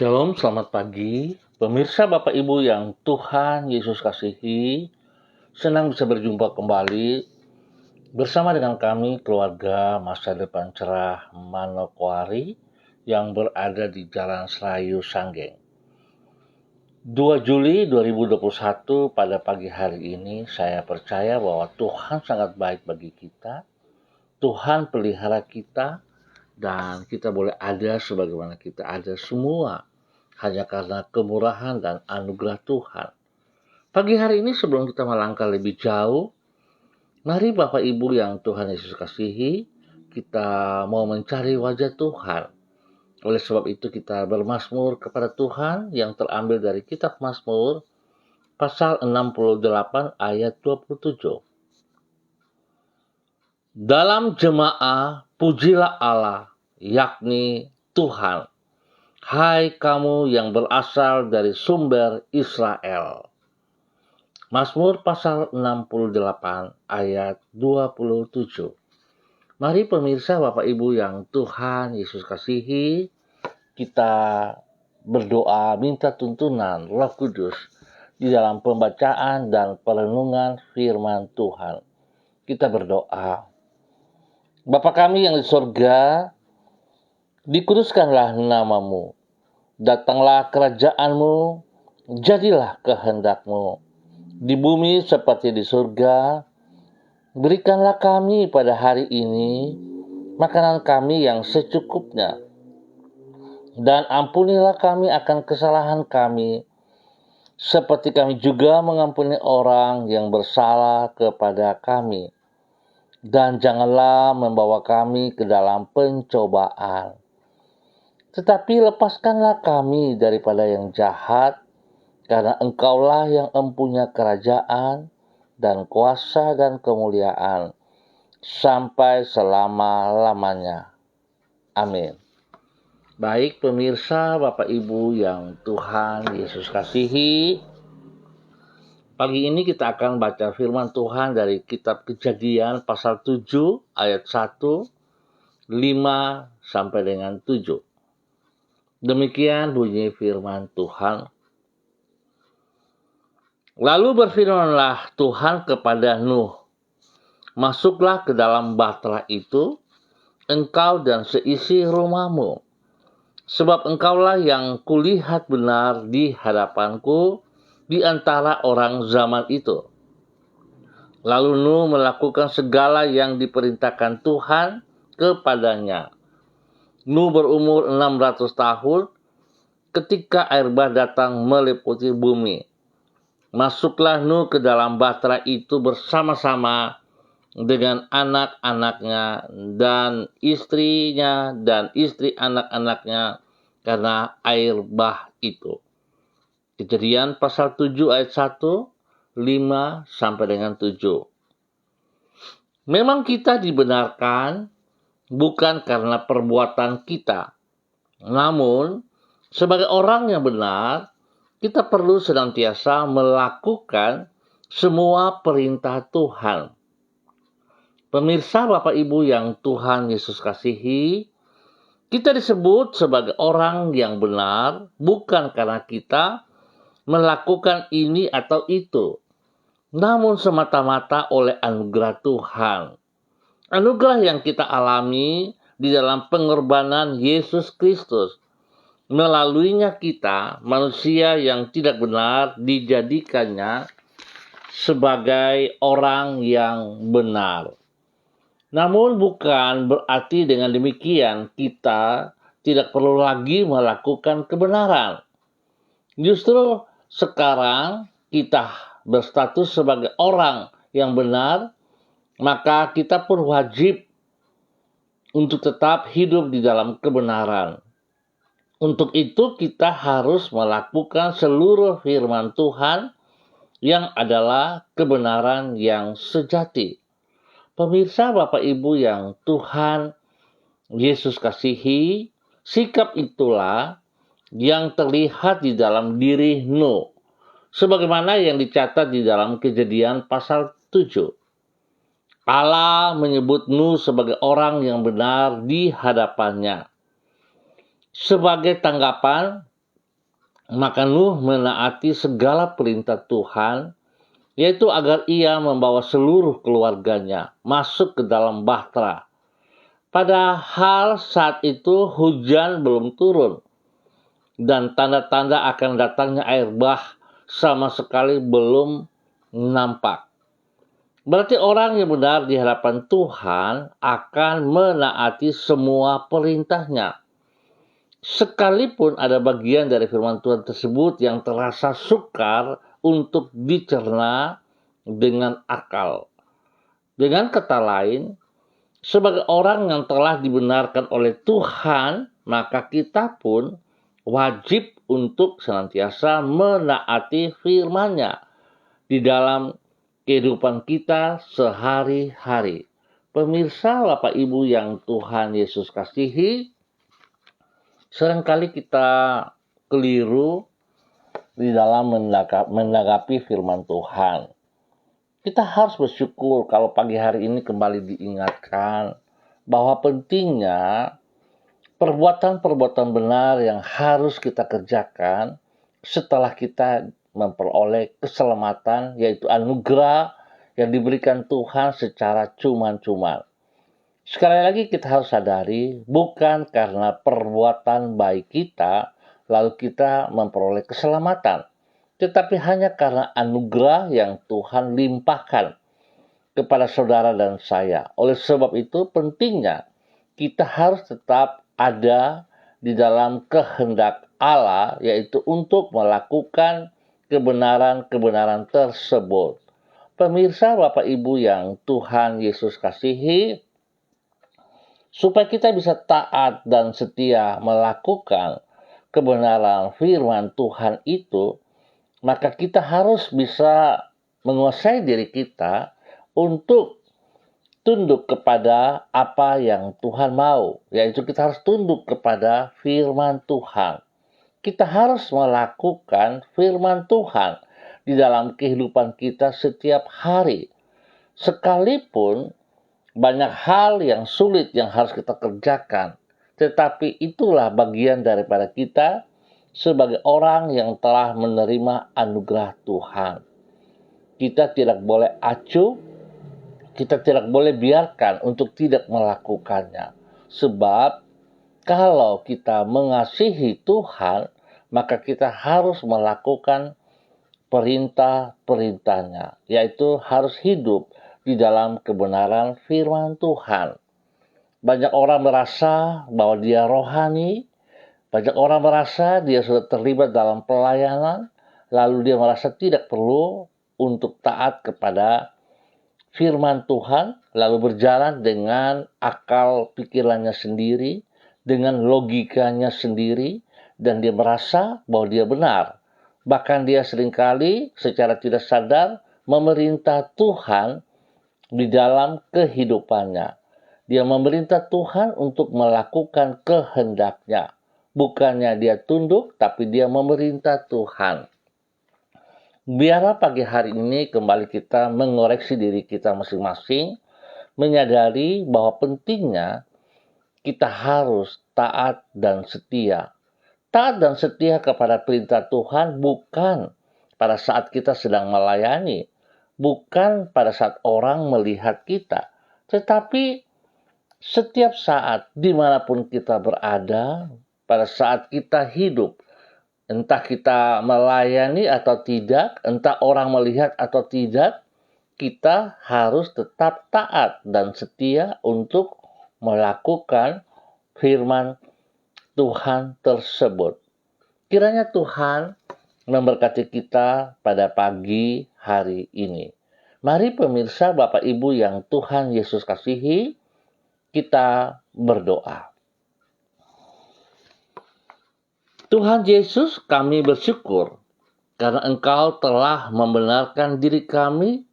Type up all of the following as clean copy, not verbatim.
Shalom, selamat pagi. Pemirsa Bapak Ibu yang Tuhan Yesus kasihi, senang bisa berjumpa kembali bersama dengan kami keluarga Masa Depan Cerah Manokwari yang berada di Jalan Serayu Sanggeng. 2 Juli 2021 pada pagi hari ini saya percaya bahwa Tuhan sangat baik bagi kita. Tuhan pelihara kita dan kita boleh ada sebagaimana kita ada semua hanya karena kemurahan dan anugerah Tuhan. Pagi hari ini sebelum kita melangkah lebih jauh, mari Bapak Ibu yang Tuhan Yesus kasihi, kita mau mencari wajah Tuhan. Oleh sebab itu kita bermazmur kepada Tuhan yang terambil dari kitab Mazmur pasal 68 ayat 27. Dalam jemaah pujilah Allah, yakni Tuhan. Hai kamu yang berasal dari sumber Israel. Mazmur pasal 68 ayat 27. Mari pemirsa Bapak Ibu yang Tuhan Yesus kasihi, kita berdoa minta tuntunan Roh Kudus di dalam pembacaan dan perenungan firman Tuhan. Kita berdoa. Bapa kami yang di surga, dikuduskanlah namamu. Datanglah kerajaanmu, jadilah kehendakmu. Di bumi seperti di surga, berikanlah kami pada hari ini makanan kami yang secukupnya. Dan ampunilah kami akan kesalahan kami, seperti kami juga mengampuni orang yang bersalah kepada kami. Dan janganlah membawa kami ke dalam pencobaan, tetapi lepaskanlah kami daripada yang jahat, karena Engkaulah yang empunya kerajaan dan kuasa dan kemuliaan sampai selama-lamanya. Amin. Baik pemirsa Bapak Ibu yang Tuhan Yesus kasihi, pagi ini kita akan baca firman Tuhan dari kitab Kejadian pasal 7 ayat 1, 5 sampai dengan 7. Demikian bunyi firman Tuhan. Lalu berfirmanlah Tuhan kepada Nuh, masuklah ke dalam bahtera itu, engkau dan seisi rumahmu, sebab engkaulah yang kulihat benar di hadapanku di antara orang zaman itu. Lalu Nuh melakukan segala yang diperintahkan Tuhan kepadanya. Nuh berumur 600 tahun ketika air bah datang meliputi bumi. Masuklah Nuh ke dalam bahtera itu bersama-sama dengan anak-anaknya dan istrinya dan istri anak-anaknya karena air bah itu. Kejadian pasal 7 ayat 1, 5 sampai dengan 7. Memang kita dibenarkan bukan karena perbuatan kita. Namun, sebagai orang yang benar, kita perlu senantiasa melakukan semua perintah Tuhan. Pemirsa Bapak Ibu yang Tuhan Yesus kasihi, kita disebut sebagai orang yang benar bukan karena kita melakukan ini atau itu, namun semata-mata oleh anugerah Tuhan. Anugerah yang kita alami di dalam pengorbanan Yesus Kristus. Melaluinya kita, manusia yang tidak benar, dijadikannya sebagai orang yang benar. Namun bukan berarti dengan demikian kita tidak perlu lagi melakukan kebenaran. Justru sekarang kita berstatus sebagai orang yang benar, maka kita pun wajib untuk tetap hidup di dalam kebenaran. Untuk itu kita harus melakukan seluruh firman Tuhan yang adalah kebenaran yang sejati. Pemirsa Bapak Ibu yang Tuhan Yesus kasihi, sikap itulah yang terlihat di dalam diri Nuh, sebagaimana yang dicatat di dalam Kejadian pasal 7. Allah menyebut Nuh sebagai orang yang benar di hadapannya. Sebagai tanggapan, Maka Nuh menaati segala perintah Tuhan, yaitu agar ia membawa seluruh keluarganya masuk ke dalam bahtera. Padahal saat itu hujan belum turun dan tanda-tanda akan datangnya air bah sama sekali belum nampak. Berarti orang yang benar di hadapan Tuhan akan menaati semua perintahnya. Sekalipun ada bagian dari firman Tuhan tersebut yang terasa sukar untuk dicerna dengan akal. Dengan kata lain, sebagai orang yang telah dibenarkan oleh Tuhan, maka kita pun wajib untuk senantiasa menaati firman-Nya di dalam kehidupan kita sehari-hari. Pemirsa, Bapak Ibu yang Tuhan Yesus kasihi, seringkali kita keliru di dalam menanggapi firman Tuhan. Kita harus bersyukur kalau pagi hari ini kembali diingatkan bahwa pentingnya perbuatan-perbuatan benar yang harus kita kerjakan setelah kita memperoleh keselamatan, yaitu anugerah yang diberikan Tuhan secara cuma-cuma. Sekali lagi kita harus sadari, bukan karena perbuatan baik kita lalu kita memperoleh keselamatan, tetapi hanya karena anugerah yang Tuhan limpahkan kepada saudara dan saya. Oleh sebab itu pentingnya kita harus tetap ada di dalam kehendak Allah, yaitu untuk melakukan kebenaran-kebenaran tersebut. Pemirsa, Bapak Ibu yang Tuhan Yesus kasihi, supaya kita bisa taat dan setia melakukan kebenaran firman Tuhan itu, maka kita harus bisa menguasai diri kita untuk tunduk kepada apa yang Tuhan mau, yaitu kita harus tunduk kepada firman Tuhan. Kita harus melakukan firman Tuhan di dalam kehidupan kita setiap hari. Sekalipun banyak hal yang sulit yang harus kita kerjakan, tetapi itulah bagian daripada kita sebagai orang yang telah menerima anugerah Tuhan. Kita tidak boleh acuh, kita tidak boleh biarkan untuk tidak melakukannya. Sebab kalau kita mengasihi Tuhan, maka kita harus melakukan perintah-perintahnya, yaitu harus hidup di dalam kebenaran firman Tuhan. Banyak orang merasa bahwa dia rohani, banyak orang merasa dia sudah terlibat dalam pelayanan, lalu dia merasa tidak perlu untuk taat kepada firman Tuhan, lalu berjalan dengan akal pikirannya sendiri, dengan logikanya sendiri, dan dia merasa bahwa dia benar. Bahkan dia seringkali secara tidak sadar memerintah Tuhan di dalam kehidupannya. Dia memerintah Tuhan untuk melakukan kehendaknya. Bukannya dia tunduk, tapi dia memerintah Tuhan. Biarlah pagi hari ini kembali kita mengoreksi diri kita masing-masing, menyadari bahwa pentingnya kita harus taat dan setia. Taat dan setia kepada perintah Tuhan bukan pada saat kita sedang melayani, bukan pada saat orang melihat kita, tetapi setiap saat dimanapun kita berada, pada saat kita hidup, entah kita melayani atau tidak, entah orang melihat atau tidak, kita harus tetap taat dan setia untuk melakukan firman Tuhan tersebut. Kiranya Tuhan memberkati kita pada pagi hari ini. Mari pemirsa, Bapak Ibu yang Tuhan Yesus kasihi, kita berdoa. Tuhan Yesus, kami bersyukur karena Engkau telah membenarkan diri kami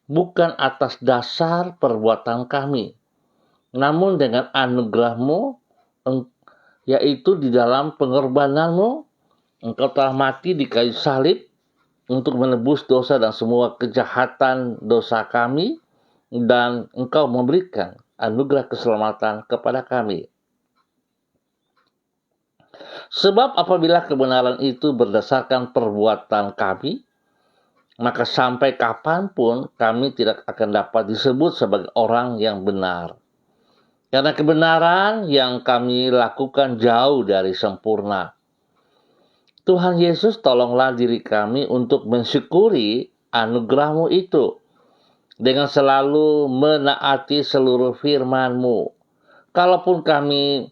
bukan atas dasar perbuatan kami, namun dengan anugerah-Mu, yaitu di dalam pengorbanan-Mu, Engkau telah mati di kayu salib untuk menebus dosa dan semua kejahatan dosa kami, dan Engkau memberikan anugerah keselamatan kepada kami. Sebab apabila kebenaran itu berdasarkan perbuatan kami, maka sampai kapanpun kami tidak akan dapat disebut sebagai orang yang benar. Karena kebenaran yang kami lakukan jauh dari sempurna. Tuhan Yesus, tolonglah diri kami untuk mensyukuri anugerah-Mu itu dengan selalu menaati seluruh firman-Mu. Kalaupun kami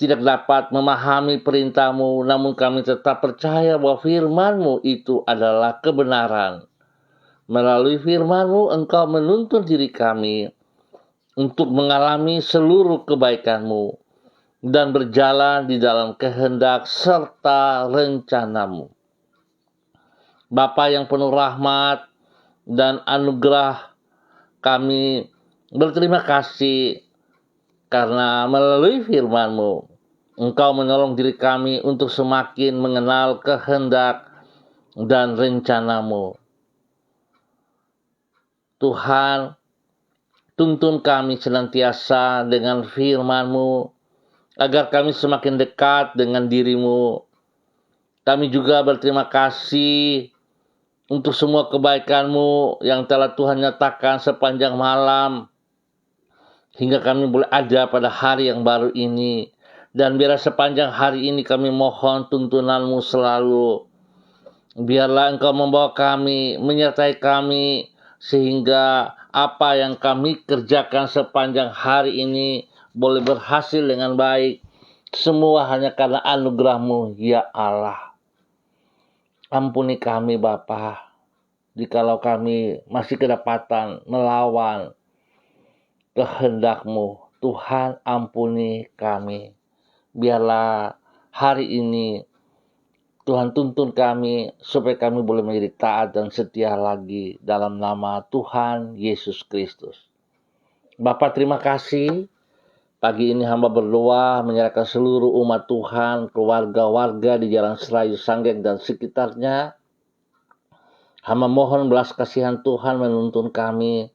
tidak dapat memahami perintah-Mu, namun kami tetap percaya bahwa firman-Mu itu adalah kebenaran. Melalui firman-Mu, Engkau menuntun diri kami untuk mengalami seluruh kebaikan-Mu dan berjalan di dalam kehendak serta rencana-Mu. Bapa yang penuh rahmat dan anugerah, kami berterima kasih karena melalui firman-Mu, Engkau menolong diri kami untuk semakin mengenal kehendak dan rencana-Mu. Tuhan, tuntun kami senantiasa dengan firman-Mu, agar kami semakin dekat dengan diri-Mu. Kami juga berterima kasih untuk semua kebaikan-Mu yang telah Tuhan nyatakan sepanjang malam, hingga kami boleh ada pada hari yang baru ini. Dan biarlah sepanjang hari ini kami mohon tuntunan-Mu selalu. Biarlah Engkau membawa kami, menyertai kami, sehingga apa yang kami kerjakan sepanjang hari ini boleh berhasil dengan baik. Semua hanya karena anugerah-Mu, ya Allah. Ampuni kami Bapa, jikalau kami masih kedapatan melawan kehendak-Mu. Tuhan, ampuni kami. Biarlah hari ini Tuhan tuntun kami supaya kami boleh menjadi taat dan setia lagi dalam nama Tuhan Yesus Kristus. Bapa, terima kasih. Pagi ini hamba berdoa menyerahkan seluruh umat Tuhan, keluarga warga di Jalan Serayu Sanggeng dan sekitarnya. Hamba mohon belas kasihan Tuhan menuntun kami,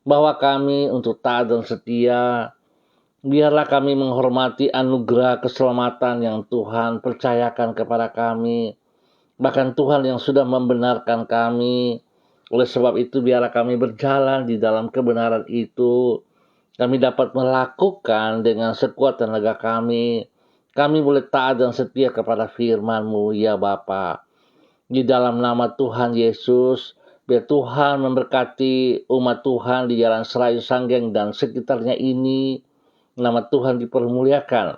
bahwa kami untuk taat dan setia. Biarlah kami menghormati anugerah keselamatan yang Tuhan percayakan kepada kami. Bahkan Tuhan yang sudah membenarkan kami. Oleh sebab itu biarlah kami berjalan di dalam kebenaran itu. Kami dapat melakukan dengan sekuat tenaga kami. Kami boleh taat dan setia kepada firman-Mu, ya Bapa. Di dalam nama Tuhan Yesus, biar Tuhan memberkati umat Tuhan di Jalan Serayu Sanggeng dan sekitarnya ini. Nama Tuhan dipermuliakan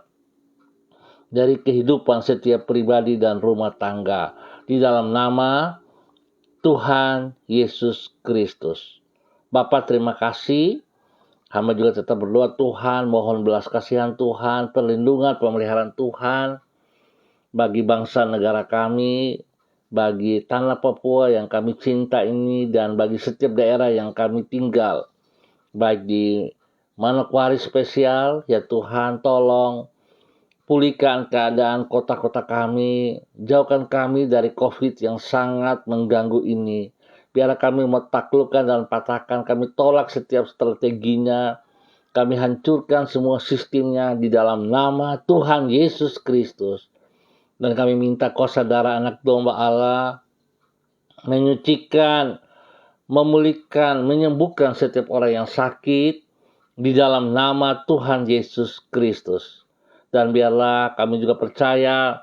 dari kehidupan setiap pribadi dan rumah tangga. Di dalam nama Tuhan Yesus Kristus. Bapa, terima kasih. Hamba juga tetap berdoa Tuhan, mohon belas kasihan Tuhan, perlindungan, pemeliharaan Tuhan bagi bangsa negara kami, bagi tanah Papua yang kami cinta ini, dan bagi setiap daerah yang kami tinggal. Baik di Manokwari spesial, ya Tuhan, tolong pulihkan keadaan kota-kota kami, jauhkan kami dari COVID yang sangat mengganggu ini. Biar kami mentaklukkan dan patahkan, kami tolak setiap strateginya, kami hancurkan semua sistemnya di dalam nama Tuhan Yesus Kristus. Dan kami minta kuasa darah anak domba Allah menyucikan, memulihkan, menyembuhkan setiap orang yang sakit, di dalam nama Tuhan Yesus Kristus. Dan biarlah kami juga percaya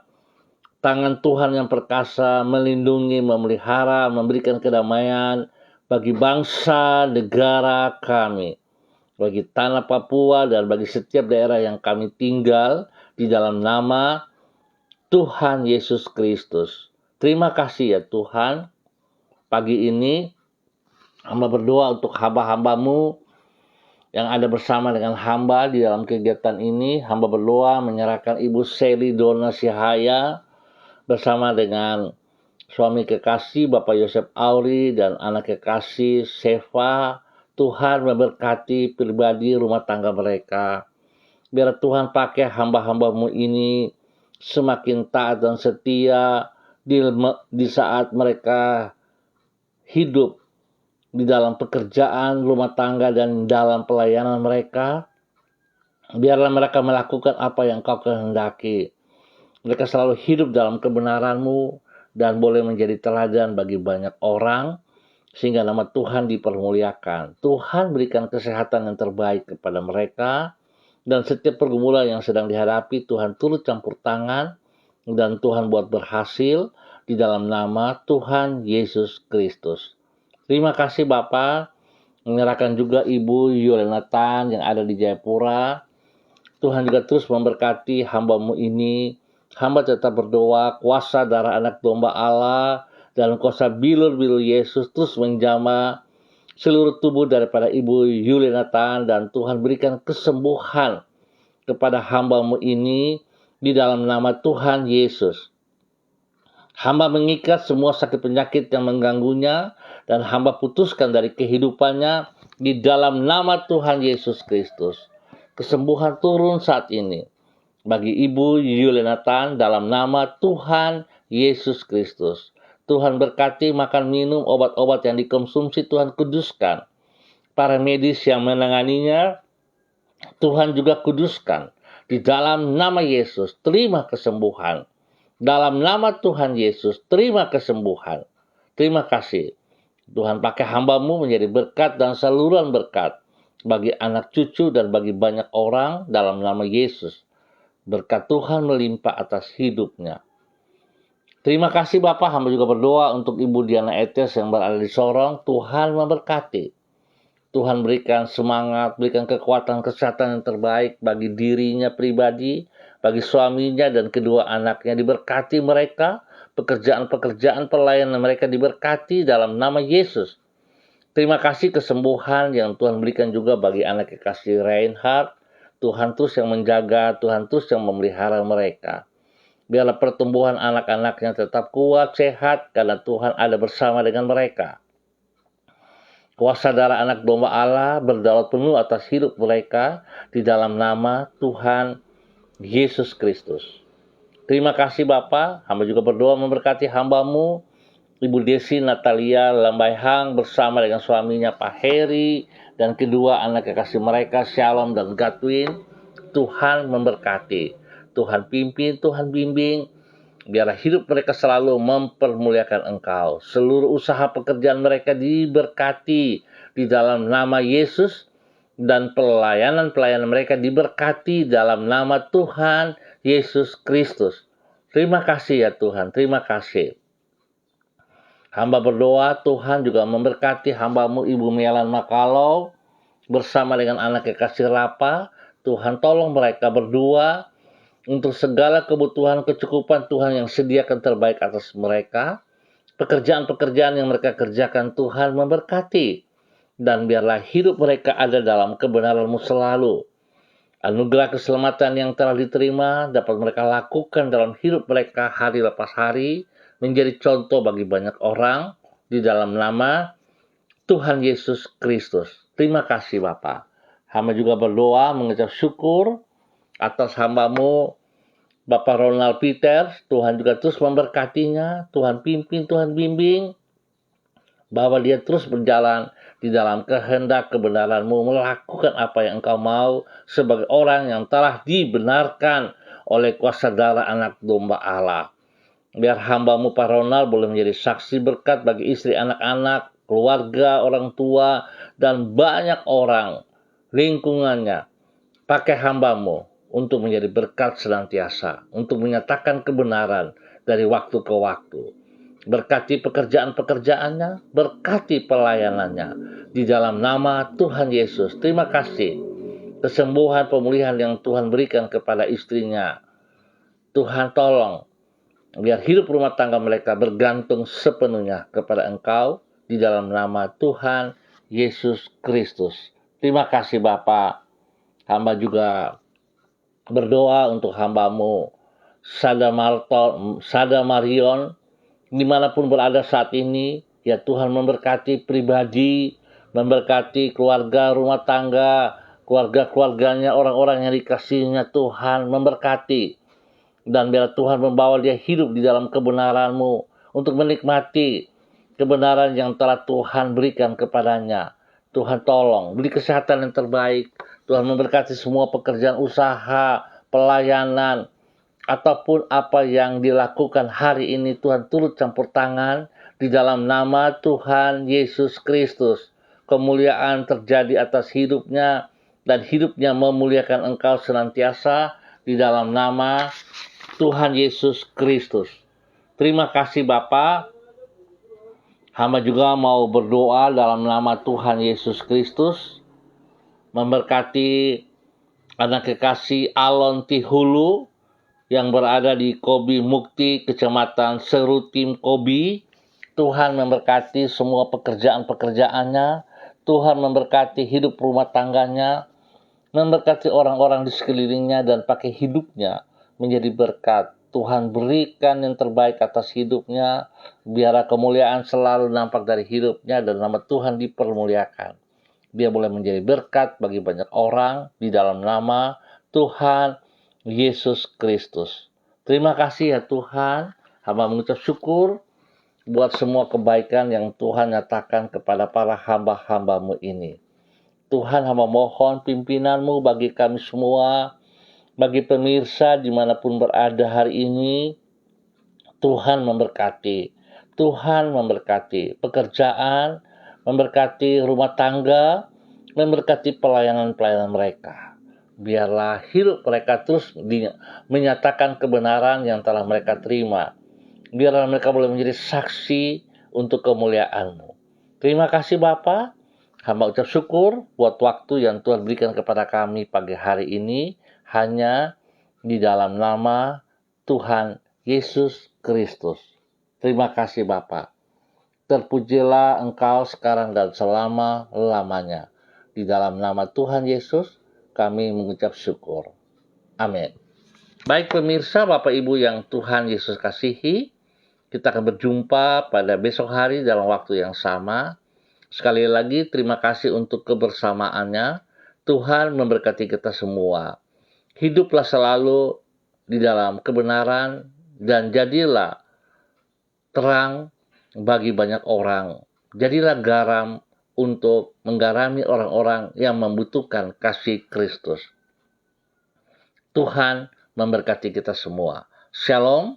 tangan Tuhan yang perkasa melindungi, memelihara, memberikan kedamaian bagi bangsa negara kami, bagi tanah Papua dan bagi setiap daerah yang kami tinggal, di dalam nama Tuhan Yesus Kristus. Terima kasih ya Tuhan. Pagi ini hamba berdoa untuk hamba-hamba-Mu yang ada bersama dengan hamba di dalam kegiatan ini. Hamba berdoa menyerahkan Ibu Seli Dona Sihaya bersama dengan suami kekasih Bapak Yosef Auri dan anak kekasih Seva. Tuhan memberkati pribadi rumah tangga mereka. Biar Tuhan pakai hamba-hamba-Mu ini semakin taat dan setia di saat mereka hidup di dalam pekerjaan, rumah tangga, dan dalam pelayanan mereka. Biarlah mereka melakukan apa yang Kau kehendaki. Mereka selalu hidup dalam kebenaran-Mu dan boleh menjadi teladan bagi banyak orang, sehingga nama Tuhan dipermuliakan. Tuhan berikan kesehatan yang terbaik kepada mereka, dan setiap pergumulan yang sedang dihadapi, Tuhan turut campur tangan, dan Tuhan buat berhasil di dalam nama Tuhan Yesus Kristus. Terima kasih Bapa, menyerahkan juga Ibu Yulenatan yang ada di Jayapura. Tuhan juga terus memberkati hamba-Mu ini. Hamba tetap berdoa, kuasa darah anak domba Allah dan kuasa bilur-bilur Yesus terus menjamah seluruh tubuh daripada Ibu Yulenatan, dan Tuhan berikan kesembuhan kepada hamba-Mu ini di dalam nama Tuhan Yesus. Hamba mengikat semua sakit penyakit yang mengganggunya, dan hamba putuskan dari kehidupannya di dalam nama Tuhan Yesus Kristus. Kesembuhan turun saat ini bagi Ibu Yulenatan dalam nama Tuhan Yesus Kristus. Tuhan berkati makan minum obat-obat yang dikonsumsi, Tuhan kuduskan. Para medis yang menanganinya, Tuhan juga kuduskan. Di dalam nama Yesus, terima kesembuhan. Dalam nama Tuhan Yesus, terima kesembuhan. Terima kasih. Tuhan pakai hamba-Mu menjadi berkat dan saluran berkat bagi anak cucu dan bagi banyak orang dalam nama Yesus. Berkat Tuhan melimpah atas hidupnya. Terima kasih Bapak, hamba juga berdoa untuk Ibu Diana Etes yang berada di Sorong. Tuhan memberkati. Tuhan berikan semangat, berikan kekuatan, kesehatan yang terbaik bagi dirinya pribadi, bagi suaminya dan kedua anaknya. Diberkati mereka, pekerjaan-pekerjaan pelayanan mereka diberkati dalam nama Yesus. Terima kasih kesembuhan yang Tuhan berikan juga bagi anak kekasih Reinhard. Tuhan terus yang menjaga, Tuhan terus yang memelihara mereka. Biarlah pertumbuhan anak-anaknya tetap kuat, sehat, karena Tuhan ada bersama dengan mereka. Kuasa darah anak domba Allah berdaulat penuh atas hidup mereka di dalam nama Tuhan Yesus Kristus. Terima kasih Bapa, hamba juga berdoa memberkati hamba-Mu, Ibu Desi Natalia Lambaihang bersama dengan suaminya Pak Heri dan kedua anak kekasih mereka Shalom dan Godwin. Tuhan memberkati, Tuhan pimpin, Tuhan bimbing. Biarlah hidup mereka selalu mempermuliakan Engkau. Seluruh usaha pekerjaan mereka diberkati di dalam nama Yesus, dan pelayanan-pelayanan mereka diberkati dalam nama Tuhan Yesus Kristus. Terima kasih ya Tuhan, terima kasih. Hamba berdoa Tuhan juga memberkati hamba-Mu Ibu Melan Makalau bersama dengan anak kekasih Rapa. Tuhan tolong mereka berdua untuk segala kebutuhan kecukupan Tuhan yang sediakan terbaik atas mereka. Pekerjaan-pekerjaan yang mereka kerjakan Tuhan memberkati. Dan biarlah hidup mereka ada dalam kebenaran-Mu selalu. Anugerah keselamatan yang telah diterima dapat mereka lakukan dalam hidup mereka hari lepas hari, menjadi contoh bagi banyak orang di dalam nama Tuhan Yesus Kristus. Terima kasih Bapa. Hamba juga berdoa mengucap syukur atas hamba-Mu Bapak Ronald Peters. Tuhan juga terus memberkatinya, Tuhan pimpin, Tuhan bimbing, bahwa dia terus berjalan di dalam kehendak kebenaran-Mu, melakukan apa yang Engkau mau sebagai orang yang telah dibenarkan oleh kuasa darah anak domba Allah. Biar hamba-Mu Pak Ronald boleh menjadi saksi berkat bagi istri, anak-anak, keluarga, orang tua, dan banyak orang lingkungannya. Pakai hamba-Mu untuk menjadi berkat senantiasa, untuk menyatakan kebenaran dari waktu ke waktu. Berkati pekerjaan-pekerjaannya, berkati pelayanannya. Di dalam nama Tuhan Yesus, terima kasih. Kesembuhan, pemulihan yang Tuhan berikan kepada istrinya. Tuhan tolong, biar hidup rumah tangga mereka bergantung sepenuhnya kepada Engkau di dalam nama Tuhan Yesus Kristus. Terima kasih Bapa. Hamba juga berdoa untuk hamba-Mu Sada Marion dimanapun berada saat ini. Ya Tuhan memberkati pribadi, memberkati keluarga, rumah tangga, keluarga-keluarganya, orang-orang yang dikasihinya. Tuhan memberkati. Dan biar Tuhan membawa dia hidup di dalam kebenaran-Mu untuk menikmati kebenaran yang telah Tuhan berikan kepadanya. Tuhan tolong, beri kesehatan yang terbaik. Tuhan memberkati semua pekerjaan usaha, pelayanan, Ataupun apa yang dilakukan hari ini, Tuhan turut campur tangan di dalam nama Tuhan Yesus Kristus. Kemuliaan terjadi atas hidupnya dan hidupnya memuliakan Engkau senantiasa di dalam nama Tuhan Yesus Kristus. Terima kasih Bapa. Hamba juga mau berdoa dalam nama Tuhan Yesus Kristus, memberkati anak kekasih Alon Tihulu yang berada di Kobi Mukti, Kecamatan Serutim Kobi. Tuhan memberkati semua pekerjaan-pekerjaannya. Tuhan memberkati hidup rumah tangganya, memberkati orang-orang di sekelilingnya dan pakai hidupnya menjadi berkat. Tuhan berikan yang terbaik atas hidupnya, biarlah kemuliaan selalu nampak dari hidupnya dan nama Tuhan dipermuliakan. Dia boleh menjadi berkat bagi banyak orang di dalam nama Tuhan Yesus Kristus. Terima kasih ya Tuhan. Hamba mengucap syukur buat semua kebaikan yang Tuhan nyatakan kepada para hamba-hambamu ini. Tuhan, hamba mohon pimpinan-Mu bagi kami semua, bagi pemirsa dimanapun berada hari ini. Tuhan memberkati. Tuhan memberkati pekerjaan, memberkati rumah tangga, memberkati pelayanan-pelayanan mereka. Biarlah hidup mereka terus menyatakan kebenaran yang telah mereka terima. Biarlah mereka boleh menjadi saksi untuk kemuliaan-Mu. Terima kasih Bapa. Hamba ucap syukur buat waktu yang Tuhan berikan kepada kami pagi hari ini, hanya di dalam nama Tuhan Yesus Kristus. Terima kasih Bapa. Terpujilah Engkau sekarang dan selama-lamanya. Di dalam nama Tuhan Yesus, kami mengucap syukur. Amin. Baik pemirsa, Bapak Ibu yang Tuhan Yesus kasihi, kita akan berjumpa pada besok hari dalam waktu yang sama. Sekali lagi terima kasih untuk kebersamaannya. Tuhan memberkati kita semua. Hiduplah selalu di dalam kebenaran dan jadilah terang bagi banyak orang. Jadilah garam untuk menggarami orang-orang yang membutuhkan kasih Kristus. Tuhan memberkati kita semua. Shalom,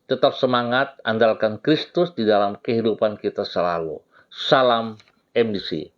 tetap semangat, andalkan Kristus di dalam kehidupan kita selalu. Salam MDC.